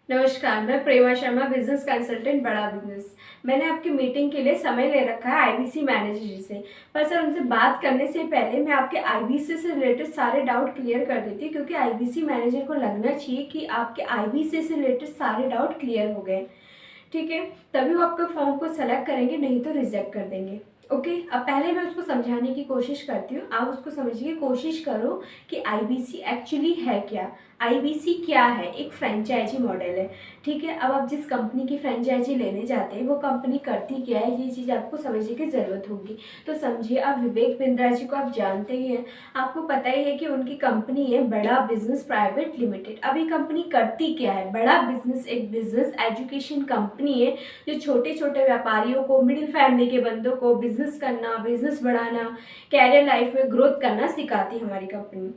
नमस्कार, मैं प्रेमा Sharma, business consultant, बड़ा बिजनेस। मैंने आपकी मीटिंग के लिए समय ले रखा है आईबीसी मैनेजर जी से। पर सर, उनसे बात करने से पहले मैं आपके आईबीसी से रिलेटेड सारे डाउट क्लियर कर देती हूँ, क्योंकि आईबीसी मैनेजर को लगना चाहिए कि आपके आईबीसी से रिलेटेड सारे डाउट क्लियर हो गए। ठीक है, तभी वो आपके फॉर्म को सेलेक्ट करेंगे, नहीं तो रिजेक्ट कर देंगे। ओके, अब पहले मैं उसको समझाने की कोशिश करती हूँ, आप उसको समझने की कोशिश करो कि आईबीसी एक्चुअली है क्या। आईबीसी क्या है? एक फ्रेंचाइजी मॉडल है। ठीक है, अब आप जिस कंपनी की फ्रेंचाइजी लेने जाते हैं वो कंपनी करती क्या है, ये चीज़ आपको समझने की ज़रूरत होगी। तो समझिए, आप विवेक बिंद्रा जी को आप जानते ही हैं, आपको पता ही है कि उनकी कंपनी है बड़ा बिजनेस प्राइवेट लिमिटेड। अब ये कंपनी करती क्या है? बड़ा बिजनेस एक बिजनेस एजुकेशन कंपनी है जो छोटे छोटे व्यापारियों को, मिडिल फैमिली के बंदों को बिजनेस करना, बिजनेस बढ़ाना, कैरियर लाइफ में ग्रोथ करना सिखाती है हमारी कंपनी।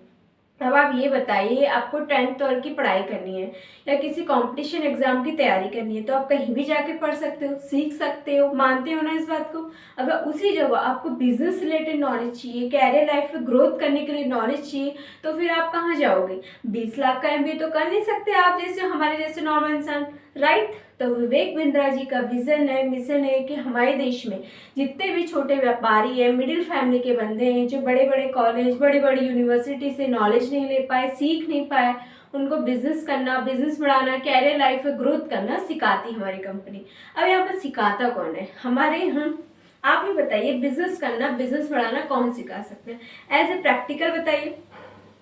अब आप ये बताइए, आपको 10th और की पढ़ाई करनी है या किसी कंपटीशन एग्जाम की तैयारी करनी है, तो आप कहीं भी जाके पढ़ सकते हो, सीख सकते हो, मानते हो ना इस बात को। अगर उसी जगह आपको बिजनेस रिलेटेड नॉलेज चाहिए, कैरियर लाइफ में ग्रोथ करने के लिए नॉलेज चाहिए, तो फिर आप कहाँ जाओगे? 20 लाख का एमबीए तो कर नहीं सकते आप जैसे, हमारे जैसे नॉर्मल इंसान, राइट? तो विवेक बिंद्रा जी का विजन है, मिशन है कि हमारे देश में जितने भी छोटे व्यापारी हैं, मिडिल फैमिली के बंदे हैं, जो बड़े बड़े कॉलेज, बड़ी बड़ी यूनिवर्सिटी से नॉलेज नहीं ले पाए, सीख नहीं पाए, उनको बिजनेस करना, बिजनेस बढ़ाना, कैरियर लाइफ में ग्रोथ करना सिखाती हमारी कंपनी। अब यहाँ पर सिखाता कौन है? हमारे यहाँ आप ही बताइए, बिजनेस करना, बिजनेस बढ़ाना कौन सिखा सकते हैं? एज ए प्रैक्टिकल बताइए।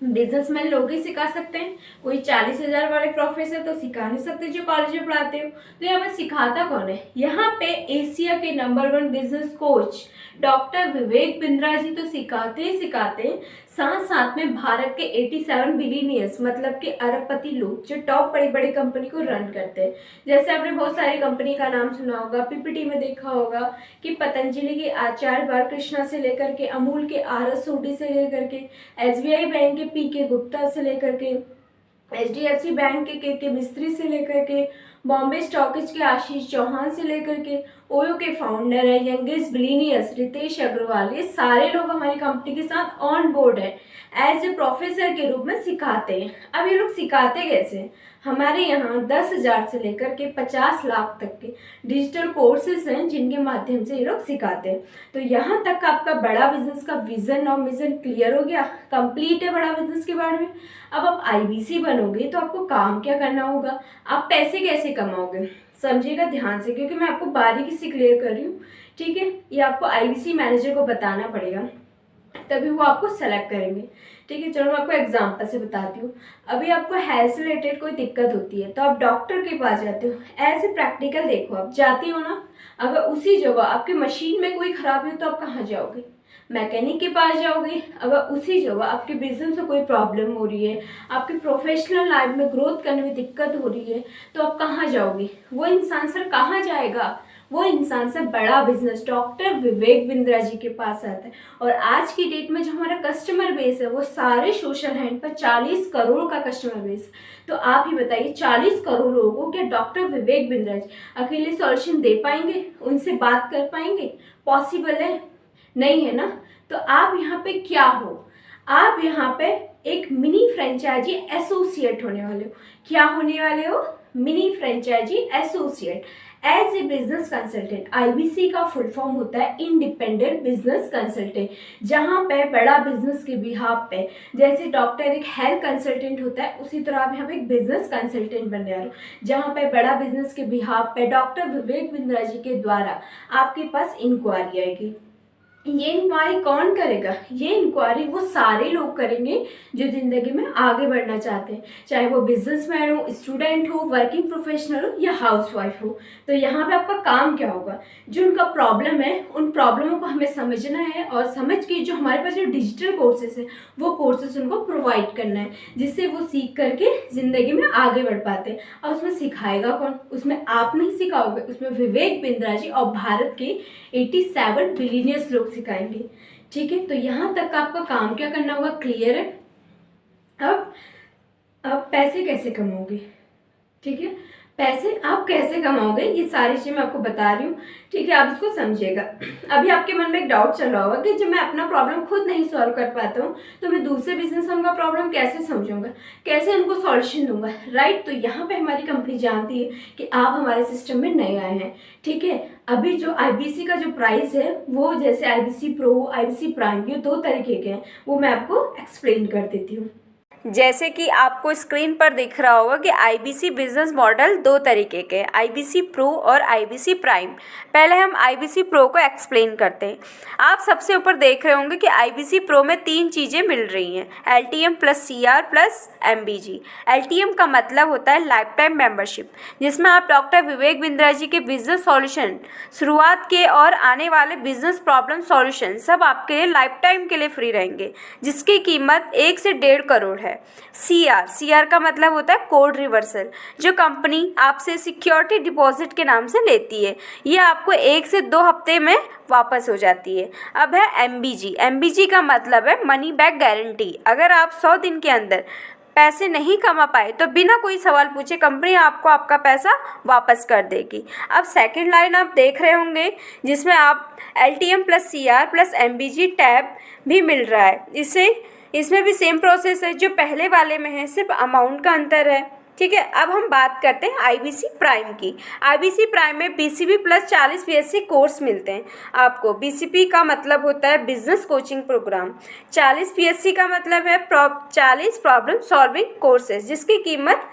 बिजनेसमैन लोग ही सिखा सकते हैं, कोई 40,000 वाले प्रोफेसर तो सिखा नहीं सकते जो कॉलेज में पढ़ाते हो। तो यहाँ पर सिखाता कौन है? यहाँ पे एशिया के number 1 business coach doctor Vivek Bindra ji तो सिखाते ही सिखाते, साथ साथ में भारत के 87 बिलियनियर्स, मतलब के अरबपति लोग जो टॉप बड़ी बड़ी कंपनी को रन करते हैं। जैसे आपने बहुत सारी कंपनी का नाम सुना होगा, पीपीटी में देखा होगा कि पतंजलि के आचार्य बालकृष्णा से लेकर के, अमूल के आर एस सोढी से लेकर के, एसबीआई बैंक के पीके गुप्ता से लेकर के, एचडीएफसी बैंक के मिस्त्री से लेकर के, बॉम्बे स्टॉकेज के आशीष चौहान से लेकर के, ओयो के फाउंडर है, यंगेस्ट बिलीनियर्स रितेश अग्रवाल, ये सारे लोग हमारी कंपनी के साथ ऑन बोर्ड है, एज ए प्रोफेसर के रूप में सिखाते हैं। अब ये लोग सिखाते कैसे? हमारे यहाँ 10,000 से लेकर के 50 लाख तक के डिजिटल कोर्सेज हैं जिनके माध्यम से ये लोग सिखाते हैं। तो यहाँ तक आपका बड़ा बिजनेस का विजन और मिशन क्लियर हो गया, कंप्लीट है बड़ा बिजनेस के बारे में। अब आप आईबीसी बनोगे तो आपको काम क्या करना होगा, आप पैसे कैसे कमाओगे, समझिएगा ध्यान से, क्योंकि मैं आपको बारीकी से क्लियर कर रही हूँ। ठीक है, ये आपको आईबीसी मैनेजर को बताना पड़ेगा, तभी वो आपको सेलेक्ट करेंगे। ठीक है, चलो मैं आपको एग्जांपल से बताती हूँ। अभी आपको हेल्थ से रिलेटेड कोई दिक्कत होती है तो आप डॉक्टर के पास जाते हो, ऐसे प्रैक्टिकल देखो, आप जाते हो ना। अगर उसी जगह आपकी मशीन में कोई खराबी हो तो आप कहाँ जाओगे? मैकेनिक के पास जाओगे। अगर उसी जगह आपके बिजनेस में कोई प्रॉब्लम हो रही है, आपके प्रोफेशनल लाइफ में ग्रोथ करने में दिक्कत हो रही है, तो आप कहाँ जाओगे? वो इंसान सर कहाँ जाएगा? वो इंसान से बड़ा बिजनेस डॉक्टर विवेक बिंद्रा जी के पास आता है। और आज की डेट में जो हमारा कस्टमर बेस है वो सारे सोशल हैंड पर 40 करोड़ का कस्टमर बेस। तो आप ही बताइए, 40 करोड़ लोगों को क्या डॉक्टर विवेक बिंद्रा जी अकेले सॉल्यूशन दे पाएंगे? उनसे बात कर पाएंगे? पॉसिबल है? नहीं है ना। तो आप यहाँ पे क्या हो? आप यहाँ पे एक मिनी फ्रेंचाइजी एसोसिएट होने वाले हो। क्या होने वाले हो? Mini franchisee associate as a business consultant. IBC का फुल फॉर्म होता है इंडिपेंडेंट बिजनेस कंसल्टेंट, जहाँ पे बड़ा बिजनेस के बिहाफ पे, जैसे डॉक्टर एक हेल्थ कंसल्टेंट होता है, उसी तरह आप यहाँ पे एक बिजनेस कंसल्टेंट बनने वाले हो, जहाँ पे बड़ा बिजनेस के बिहाफ पे डॉक्टर विवेक बिंद्रा जी के द्वारा आपके पास इंक्वायरी आएगी। ये इंक्वायरी कौन करेगा? ये इंक्वायरी वो सारे लोग करेंगे जो जिंदगी में आगे बढ़ना चाहते हैं, चाहे वो बिजनेसमैन हो, स्टूडेंट हो, वर्किंग प्रोफेशनल हो या हाउसवाइफ हो। तो यहाँ पे आपका काम क्या होगा? जो उनका प्रॉब्लम है उन प्रॉब्लमों को हमें समझना है, और समझ के जो हमारे पास जो डिजिटल कोर्सेज हैं वो कोर्सेज उनको प्रोवाइड करना है, जिससे वो सीख करके जिंदगी में आगे बढ़ पाते हैं। और उसमें सिखाएगा कौन? उसमें आप नहीं सिखाओगे, उसमें विवेक बिंद्रा जी और भारत के 87 बिलियनियर्स लोग सिखाएंगे। ठीक है, तो यहाँ तक आपका काम क्या करना होगा क्लियर है। अब पैसे कैसे कमाओगे? ठीक है, पैसे आप कैसे कमाओगे ये सारी चीज़ मैं आपको बता रही हूँ, ठीक है। आप इसको समझिएगा। अभी आपके मन में एक डाउट चल रहा होगा कि जब मैं अपना प्रॉब्लम खुद नहीं सॉल्व कर पाता हूँ तो मैं दूसरे बिजनेसमैन का प्रॉब्लम कैसे समझूंगा, कैसे उनको सॉल्यूशन दूंगा, राइट। तो यहाँ पे हमारी कंपनी जानती है कि आप हमारे सिस्टम में नए आए हैं, ठीक है। अभी जो आईबीसी का जो प्राइस है वो जैसे आईबीसी प्रो, आईबीसी प्राइम, ये दो तरीके के हैं, वो मैं आपको एक्सप्लेन कर देती हूँ। जैसे कि आपको स्क्रीन पर दिख रहा होगा कि आईबीसी बिजनेस मॉडल दो तरीके के हैं, आईबीसी प्रो और आईबीसी प्राइम। पहले हम आईबीसी प्रो को एक्सप्लेन करते हैं। आप सबसे ऊपर देख रहे होंगे कि आईबीसी प्रो में 3 चीज़ें मिल रही हैं, LTM plus CR plus MBG. LTM का मतलब होता है लाइफ टाइम मेंबरशिप, जिसमें आप डॉक्टर विवेक बिंद्रा जी के बिजनेस सॉल्यूशन शुरुआत के और आने वाले बिजनेस प्रॉब्लम सॉल्यूशन सब आपके लिए लाइफ टाइम के लिए फ्री रहेंगे, जिसकी कीमत 1 से 1.5 करोड़ है। सीआर का मतलब होता है कोड रिवर्सल, जो कंपनी आपसे सिक्योरिटी डिपॉजिट के नाम से लेती है, ये आपको 1 से 2 हफ्ते में वापस हो जाती है। अब है एमबीजी का मतलब है मनी बैक गारंटी। अगर आप 100 दिन के अंदर पैसे नहीं कमा पाए तो बिना कोई सवाल पूछे कंपनी आपको आपका पैसा वापस कर देगी। अब सेकंड लाइन आप देख रहे होंगे जिसमें आप LTM plus CR plus MBG tab भी मिल रहा है। इसमें भी सेम प्रोसेस है जो पहले वाले में है, सिर्फ अमाउंट का अंतर है, ठीक है। अब हम बात करते हैं आईबीसी प्राइम की। आईबीसी प्राइम में बीसीपी प्लस 40 पीएससी कोर्स मिलते हैं आपको। बीसीपी का मतलब होता है बिजनेस कोचिंग प्रोग्राम, 40 पीएससी का मतलब है 40 प्रॉब्लम सॉल्विंग कोर्सेज, जिसकी कीमत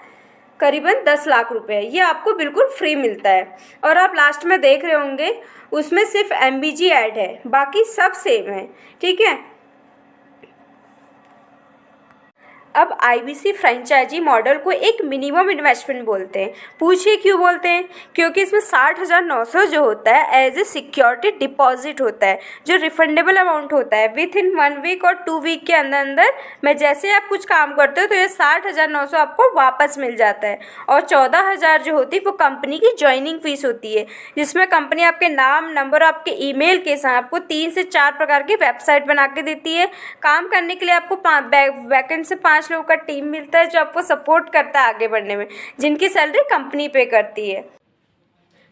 करीबन 10 लाख रुपए है। ये आपको बिल्कुल फ्री मिलता है। और आप लास्ट में देख रहे होंगे उसमें सिर्फ एमबीजी ऐड है, बाकी सब सेम है, ठीक है। अब आईबीसी फ्रेंचाइजी मॉडल को एक मिनिमम इन्वेस्टमेंट बोलते हैं। पूछिए क्यों बोलते हैं? क्योंकि इसमें 60,900 जो होता है एज ए सिक्योरिटी डिपॉजिट होता है, जो रिफंडेबल अमाउंट होता है। विथ इन 1 वीक और 2 वीक के अंदर अंदर में जैसे आप कुछ काम करते हो तो ये 60,900 आपको वापस मिल जाता है। और 14,000 जो होती है वो कंपनी की ज्वाइनिंग फीस होती है, जिसमें कंपनी आपके नाम, नंबर, आपके ईमेल के साथ आपको 3 से 4 प्रकार की वेबसाइट बना के देती है। काम करने के लिए आपको बैकएंड से 5 लोगों का टीम मिलता है जो आपको सपोर्ट करता है आगे बढ़ने में, जिनकी सैलरी कंपनी पे करती है।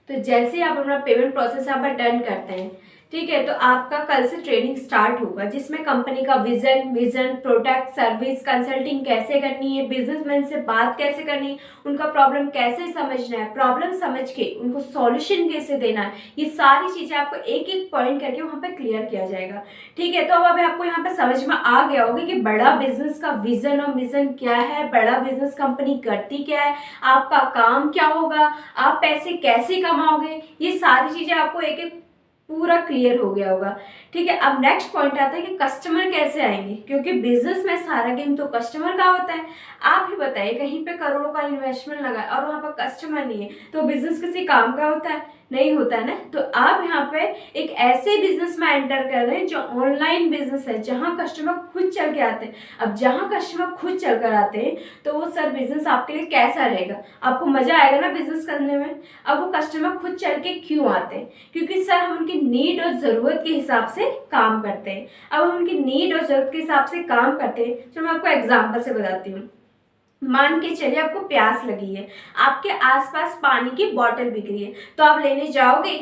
तो जैसे आप अपना पेमेंट प्रोसेस आप डन करते हैं, ठीक है, तो आपका कल से ट्रेनिंग स्टार्ट होगा जिसमें कंपनी का विजन, प्रोडक्ट, सर्विस, कंसल्टिंग कैसे करनी है, बिजनेसमैन से बात कैसे करनी है, उनका प्रॉब्लम कैसे समझना है, प्रॉब्लम समझ के उनको सॉल्यूशन कैसे देना है, ये सारी चीजें आपको एक एक पॉइंट करके वहां पे क्लियर किया जाएगा, ठीक है। तो अब आपको यहाँ पे समझ में आ गया होगा कि बड़ा बिजनेस का विजन और मिशन क्या है, बड़ा बिजनेस कंपनी करती क्या है, आपका काम क्या होगा, आप पैसे कैसे कमाओगे, ये सारी चीजें आपको एक एक पूरा क्लियर हो गया होगा, ठीक है। अब नेक्स्ट पॉइंट आता है कि कस्टमर कैसे आएंगे, क्योंकि बिजनेस में सारा गेम तो कस्टमर का होता है। आप ही बताइए, कहीं पे करोड़ों का इन्वेस्टमेंट लगा है और वहां पर कस्टमर नहीं है तो बिजनेस किसी काम का होता है? नहीं होता है ना। तो आप यहाँ पे एक ऐसे बिजनेस में एंटर कर रहे हैं जो ऑनलाइन बिजनेस है, जहां कस्टमर खुद चल के आते हैं। अब जहां कस्टमर खुद चल कर आते हैं तो वो सर बिजनेस आपके लिए कैसा रहेगा, आपको मजा आएगा ना बिजनेस करने में। अब वो कस्टमर खुद चल के क्यों आते हैं? क्योंकि सर हम उनकी नीड और जरूरत के हिसाब से काम करते हैं। अब हम उनकी नीड और जरूरत के हिसाब से काम करते हैं। तो मैं आपको एग्जाम्पल से बताती हूँ। मान के चलिए आपको प्यास लगी है, आपके आसपास पानी की बोतल बिक रही है, तो आप लेने जाओगे?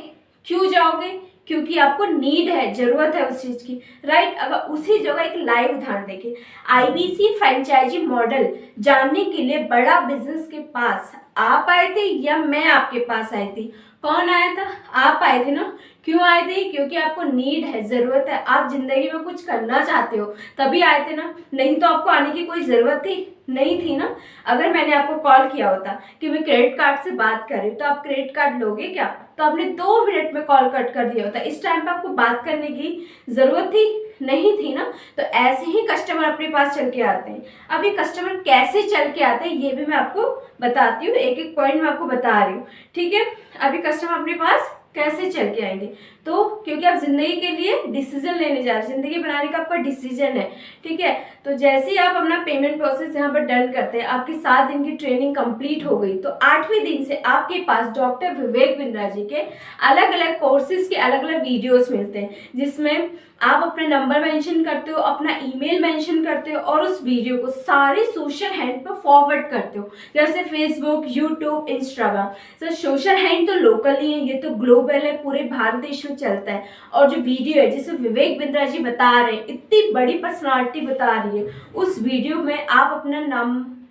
क्यों जाओगे? क्योंकि आपको नीड है, जरूरत है उस चीज की, राइट। अगर उसी जगह एक लाइव उदाहरण देखिए, आईबीसी फ्रेंचाइजी मॉडल जानने के लिए बड़ा बिजनेस के पास आप आए थे या मैं आपके पास आई थी? कौन आया था? आप आए थे ना। क्यों आए थे? क्योंकि आपको नीड है, जरूरत है, आप जिंदगी में कुछ करना चाहते हो, तभी आए थे ना। नहीं तो आपको आने की कोई जरूरत थी? नहीं थी ना। अगर मैंने आपको कॉल किया होता कि मैं क्रेडिट कार्ड से बात कर रही हूँ तो आप क्रेडिट कार्ड लोगे क्या? तो आपने 2 मिनट में कॉल कट कर दिया होता। इस टाइम पे आपको बात करने की जरूरत थी? नहीं थी ना। तो ऐसे ही कस्टमर अपने पास चल के आते हैं। अब ये कस्टमर कैसे चल के आते हैं ये भी मैं आपको बताती हूँ, एक एक पॉइंट मैं आपको बता रही हूँ, ठीक है। अभी कस्टमर अपने पास कैसे चल के आएंगे? तो क्योंकि आप जिंदगी के लिए डिसीजन लेने जा रहे हैं, जिंदगी बनाने का आपका डिसीजन है, ठीक है। तो जैसे ही आप अपना पेमेंट प्रोसेस यहाँ पर डन करते हैं, आपकी 7 दिन की ट्रेनिंग कंप्लीट हो गई, तो 8वें दिन से आपके पास डॉक्टर विवेक बिंद्रा जी के अलग अलग कोर्सेज के अलग अलग वीडियोस मिलते हैं, जिसमें आप अपना नंबर मेंशन करते हो, अपना ईमेल मेंशन करते हो और उस वीडियो को सारे सोशल हैंड पर फॉरवर्ड करते हो, जैसे Facebook, YouTube, Instagram. Sir social hand तो लोकल नहीं है, ये तो ग्लोबल है, पूरे भारत देश में चलता है। और जो वीडियो है जिसे विवेक बिंद्रा जी बता रहे हैं, इतनी बड़ी पर्सनालिटी बता रही है, उस वीडियो में आप अपना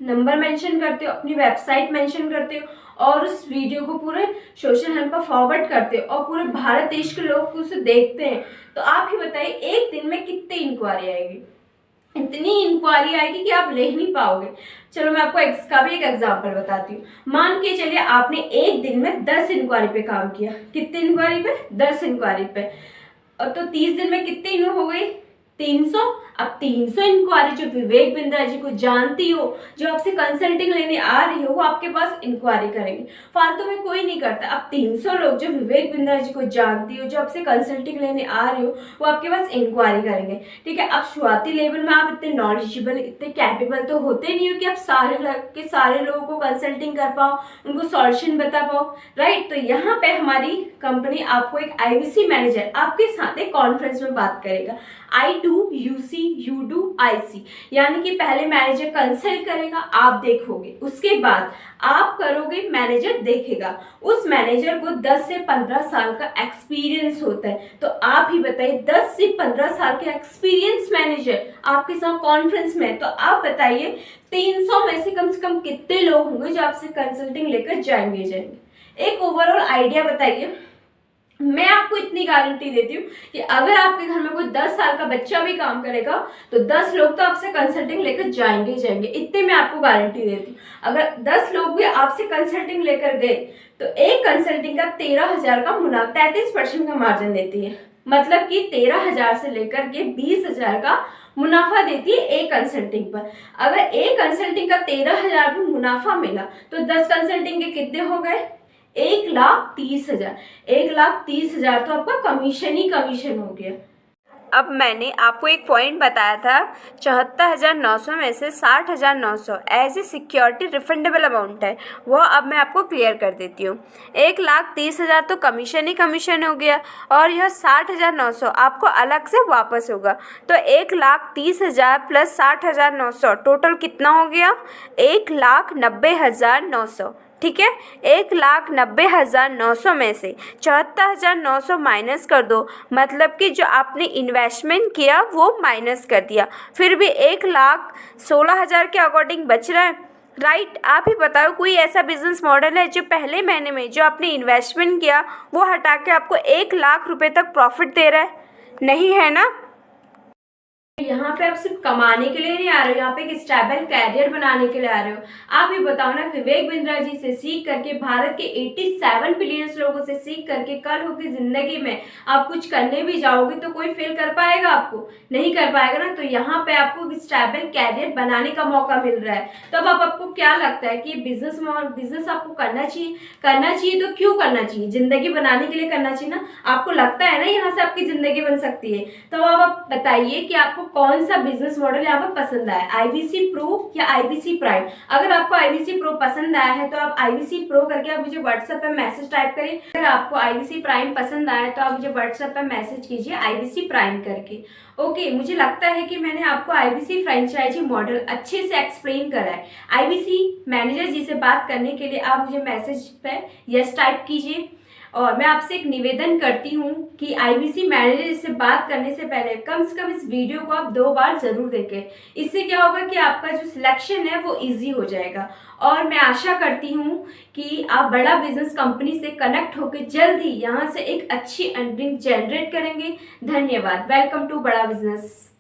नंबर मेंशन करते हो, अपनी वेबसाइट मेंशन करते हो और उस वीडियो को पूरे सोशल हैंड पर फॉरवर्ड करते हो और पूरे भारत देश के लोग उसे देखते हैं। तो आप ही बताइए एक दिन में कितनी इंक्वायरी आएगी? इतनी इंक्वायरी आएगी कि आप ले नहीं पाओगे। चलो मैं आपको इसका भी एक एग्जांपल बताती हूँ। मान के चलिए आपने एक दिन में 10 इंक्वायरी पे काम किया। कितनी इंक्वायरी पे? 10 इंक्वायरी पे। और तो 30 दिन में कितनी हो गई? 300। अब 300 इंक्वायरी जो विवेक बिंद्रा जी को जानती हो, जो आपसे कंसल्टिंग लेने आ रही हो, वो आपके पास इंक्वायरी करेंगे। फालतू में कोई नहीं करता। अब 300 लोग जो विवेक बिंद्रा जी को जानती हो, जो आपसे कंसल्टिंग लेने आ रही हो, वो आपके पास इंक्वायरी करेंगे, ठीक है। अब शुरुआती लेवल में आप इतने नॉलेजेबल, इतने कैपेबल तो होते नहीं हो कि आप सारे लोगों को कंसल्टिंग कर पाओ, उनको सॉल्यूशन बता पाओ, राइट। तो यहाँ पे हमारी कंपनी आपको एक IBC मैनेजर आपके साथ एक कॉन्फ्रेंस में बात करेगा। I do UC, you do IC, यानी कि पहले मैनेजर कंसल्ट करेगा, आप देखोगे, उसके बाद आप करोगे, मैनेजर देखेगा। उस मैनेजर को 10 से 15 साल का एक्सपीरियंस होता है। तो आप ही बताइए 10 से 15 साल के एक्सपीरियंस मैनेजर आपके साथ कॉन्फ्रेंस में, तो आप बताइए 300 में से कम कितने लोग होंगे जो आपसे कंसल्टिंग लेकर जाएंगे। एक ओवरऑल आइडिया बताइए। मैं आपको इतनी गारंटी देती हूँ कि अगर आपके घर में कोई 10 साल का बच्चा भी काम करेगा तो 10 लोग तो आपसे कंसल्टिंग लेकर जाएंगे। इतने मैं आपको गारंटी देती हूँ। अगर 10 लोग भी आपसे कंसल्टिंग लेकर गए तो एक कंसल्टिंग का 13,000 का मुनाफा, 33% का मार्जिन देती है। मतलब कि 13,000 से लेकर के 20,000 का मुनाफा देती है एक कंसल्टिंग पर। अगर एक कंसल्टिंग का 13,000 भी मुनाफा मिला तो 10 कंसल्टिंग के कितने हो गए? 1,30,000। 1,30,000 तो आपका कमीशन ही कमीशन हो गया। अब मैंने आपको एक पॉइंट बताया था, 74,900 में से 60,900 as a security refundable amount है, वो अब मैं आपको क्लियर कर देती हूँ। 1,30,000 तो कमीशन ही कमीशन हो गया और यह 60,900 आपको अलग से वापस होगा। तो 1,30,000 प्लस 60,900 टोटल कितना हो गया? 1,90,900, ठीक है। 1,90,900 में से 74,900 माइनस कर दो, मतलब कि जो आपने इन्वेस्टमेंट किया वो माइनस कर दिया, फिर भी 1,16,000 के अकॉर्डिंग बच रहा है, राइट। आप ही बताओ कोई ऐसा बिजनेस मॉडल है जो पहले महीने में जो आपने इन्वेस्टमेंट किया वो हटा के आपको 1,00,000 रुपये तक प्रॉफिट दे रहा है? नहीं है ना। यहाँ पे आप सिर्फ कमाने के लिए नहीं आ रहे हो, यहाँ पे एक स्टेबल कैरियर बनाने के लिए आ रहे हो। आप ही बताओ ना, विवेक बिंद्रा जी से सीख करके, भारत के 87 बिलियंस लोगों से सीख करके कल हो की जिंदगी में आप कुछ करने भी जाओगे तो कोई फेल कर पाएगा? आपको नहीं कर पाएगा ना। तो यहाँ पे आपको स्टेबल कैरियर बनाने का मौका मिल रहा है। तो अब आपको क्या लगता है कि बिजनेस आपको करना चाहिए तो क्यों करना चाहिए? जिंदगी बनाने के लिए करना चाहिए ना। आपको लगता है ना यहाँ से आपकी जिंदगी बन सकती है। तो अब आप बताइए कि आपको कौन सा बिजनेस मॉडल यहाँ पर पसंद आया, IBC प्रो या IBC प्राइम? अगर आपको IBC प्रो पसंद आया है तो आप IBC प्रो करके आप मुझे व्हाट्सएप पे मैसेज टाइप करिए। अगर आपको IBC प्राइम पसंद आया तो आप मुझे व्हाट्सएप पे मैसेज कीजिए IBC प्राइम करके। ओके, मुझे लगता है कि मैंने आपको IBC फ्रेंचाइजी मॉडल अच्छे से एक्सप्लेन करा है। IBC मैनेजर जी से बात करने के लिए आप मुझे मैसेज पे यस टाइप कीजिए। और मैं आपसे एक निवेदन करती हूँ कि IBC मैनेजर से बात करने से पहले कम से कम इस वीडियो को आप 2 बार ज़रूर देखें। इससे क्या होगा कि आपका जो सिलेक्शन है वो इजी हो जाएगा। और मैं आशा करती हूँ कि आप बड़ा बिजनेस कंपनी से कनेक्ट होकर जल्द ही यहाँ से एक अच्छी अर्निंग जनरेट करेंगे। धन्यवाद। वेलकम टू बड़ा बिजनेस।